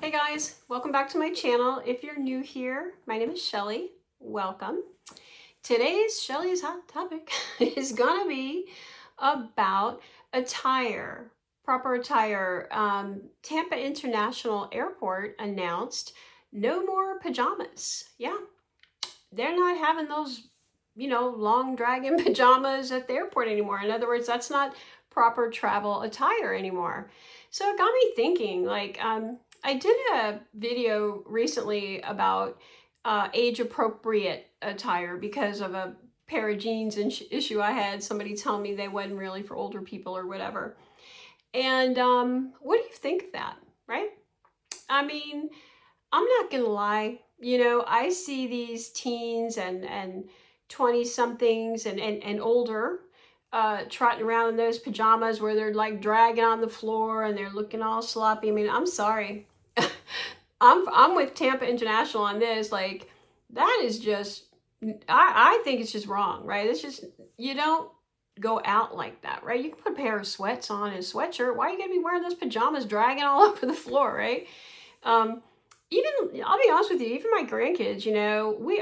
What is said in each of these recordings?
Hey guys, welcome back to my channel. If you're new here, my name is Shelly. Welcome. Today's Shelly's hot topic is gonna be about attire, proper attire. Tampa International Airport announced no more pajamas. Yeah, they're not having those, long dragon pajamas at the airport anymore. In other words, that's not proper travel attire anymore. So it got me thinking, I did a video recently about age appropriate attire because of a pair of jeans issue I had. Somebody telling me they wasn't really for older people or whatever. And what do you think of that, right? I mean, I'm not gonna lie, I see these teens and 20 somethings and older trotting around in those pajamas where they're like dragging on the floor and they're looking all sloppy. I mean, I'm sorry. I'm with Tampa International on this. Like, that is just, I think it's just wrong, right? It's just, you don't go out like that, right? You can put a pair of sweats on and a sweatshirt. Why are you gonna be wearing those pajamas dragging all over the floor, right? Even, I'll be honest with you, even my grandkids,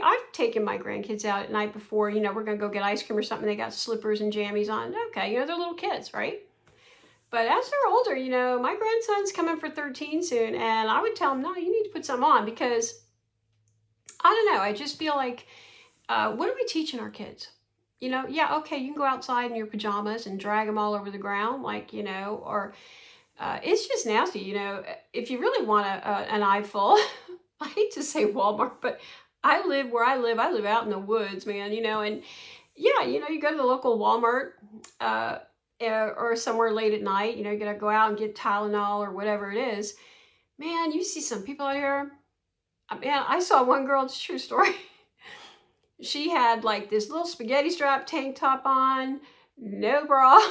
I've taken my grandkids out at night before, we're gonna go get ice cream or something. They got slippers and jammies on. Okay, they're little kids, right? But as they're older, my grandson's coming for 13 soon, and I would tell him, no, you need to put something on because I don't know. I just feel like, what are we teaching our kids? Yeah, okay, you can go outside in your pajamas and drag them all over the ground, or it's just nasty, If you really want an eyeful, I hate to say Walmart, but I live where I live. I live out in the woods, man, and yeah, you go to the local Walmart or somewhere late at night, you gotta go out and get Tylenol or whatever it is. Man, you see some people out here. Man, I saw one girl, it's a true story. She had like this little spaghetti strap tank top on, no bra,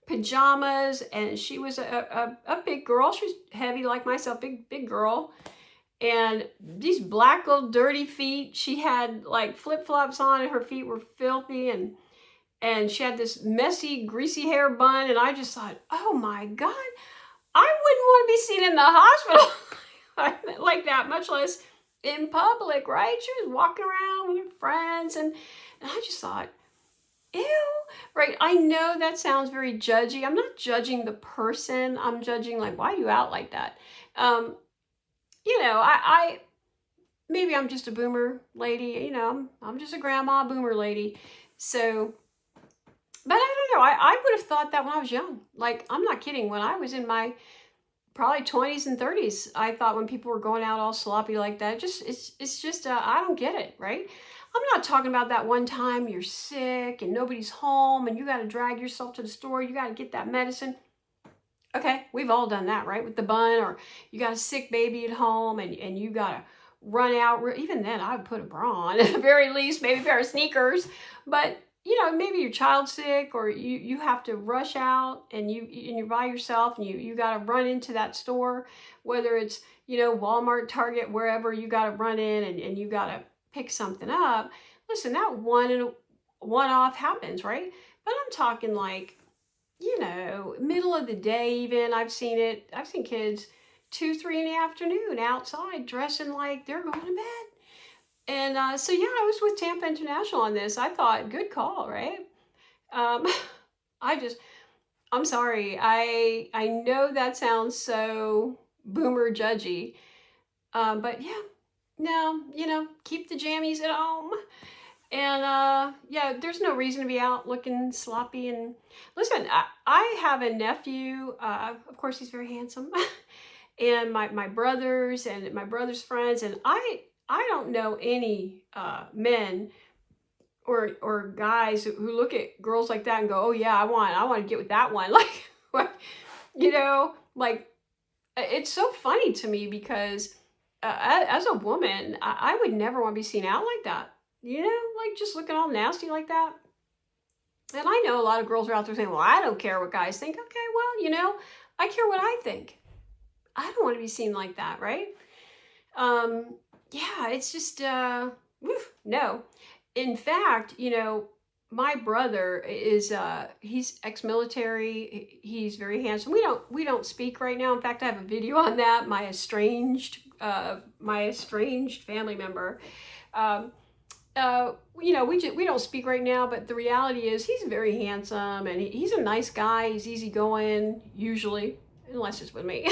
pajamas, and she was a big girl. She was heavy like myself, big girl. And these black little dirty feet. She had like flip-flops on and her feet were filthy, and she had this messy, greasy hair bun. And I just thought, oh my God, I wouldn't want to be seen in the hospital like that, much less in public, right? She was walking around with her friends, and I just thought, ew, right? I know that sounds very judgy. I'm not judging the person. I'm judging, like, why are you out like that? I maybe I'm just a boomer lady, I'm just a grandma boomer lady. So, but I don't know. I would have thought that when I was young. Like, I'm not kidding. When I was in my probably 20s and 30s, I thought when people were going out all sloppy like that, it's just, I don't get it, right? I'm not talking about that one time you're sick and nobody's home and you got to drag yourself to the store. You got to get that medicine. Okay, we've all done that, right? With the bun, or you got a sick baby at home and you got to run out. Even then, I would put a bra on at the very least, maybe a pair of sneakers. But, maybe your child's sick, or you have to rush out and you're by yourself and you got to run into that store, whether it's, Walmart, Target, wherever, you got to run in and you got to pick something up. Listen, that one-off happens, right? But I'm talking like, middle of the day even. I've seen kids 2, 3 in the afternoon outside dressing like they're going to bed. And so, yeah, I was with Tampa International on this. I thought, good call, right? Um, I'm sorry. I know that sounds so boomer judgy. But yeah, no, keep the jammies at home. And yeah, there's no reason to be out looking sloppy. And listen, I have a nephew. Of course, he's very handsome. And my brothers and my brother's friends. And I don't know any men or guys who look at girls like that and go, oh yeah, I want to get with that one. Like, like, it's so funny to me because as a woman, I would never want to be seen out like that. Like just looking all nasty like that. And I know a lot of girls are out there saying, well, I don't care what guys think. Okay, well, I care what I think. I don't want to be seen like that, right? Yeah, it's just, no. In fact, my brother is he's ex-military. He's very handsome. We don't speak right now. In fact, I have a video on that. My estranged family member. Um, we don't speak right now, but the reality is he's very handsome and he's a nice guy. He's easygoing usually, unless it's with me.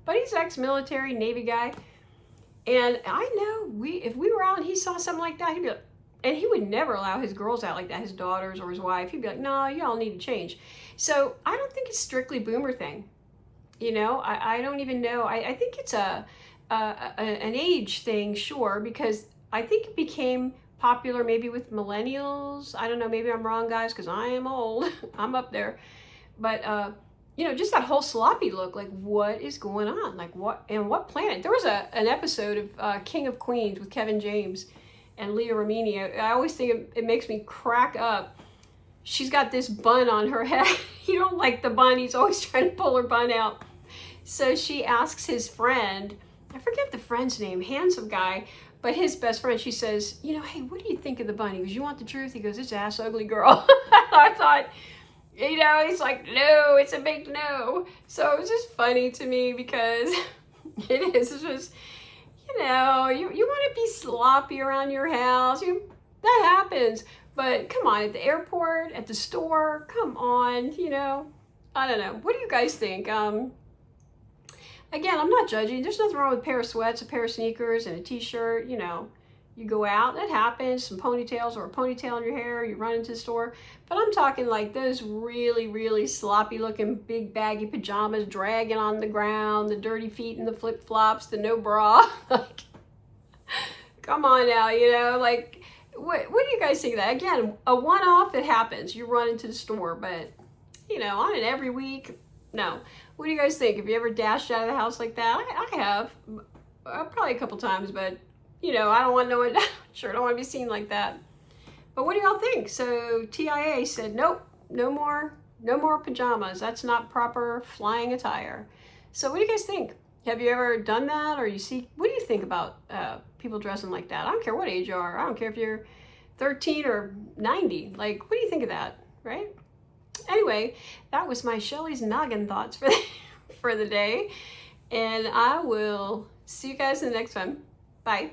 But he's ex-military, Navy guy. And I know if we were out and he saw something like that, he'd be like, and he would never allow his girls out like that, his daughters or his wife. He'd be like, no, y'all need to change. So I don't think it's strictly boomer thing. I don't even know. I think it's an age thing, sure, because I think it became popular maybe with millennials. I don't know, maybe I'm wrong, guys, because I am old. I'm up there. But just that whole sloppy look, like what is going on? Like what planet? There was an episode of King of Queens with Kevin James and Leah Remini. I always think it makes me crack up. She's got this bun on her head. He don't like the bun. He's always trying to pull her bun out. So she asks his friend, I forget the friend's name, handsome guy, but his best friend, she says, hey, what do you think of the bun? He goes, you want the truth? He goes, it's ass ugly girl. I thought, he's like, no, it's a big no. So it was just funny to me because it is. It's just, you want to be sloppy around your house. That happens. But come on, at the airport, at the store, come on, I don't know. What do you guys think? Again, I'm not judging. There's nothing wrong with a pair of sweats, a pair of sneakers, and a t-shirt, You go out, that happens, some ponytails or a ponytail in your hair, you run into the store. But I'm talking like those really, really sloppy looking big baggy pajamas dragging on the ground, the dirty feet and the flip-flops, the no bra. Like, come on now, like, what do you guys think of that? Again, a one-off, it happens. You run into the store, but, on an every week, no. What do you guys think? Have you ever dashed out of the house like that? I have, probably a couple times, but I don't want no one, sure don't want to be seen like that. But what do y'all think? So TIA said, nope, no more pajamas. That's not proper flying attire. So what do you guys think? Have you ever done that? Or what do you think about people dressing like that? I don't care what age you are. I don't care if you're 13 or 90. Like, what do you think of that, right? Anyway, that was my Shelly's noggin thoughts for the day. And I will see you guys in the next one. Bye.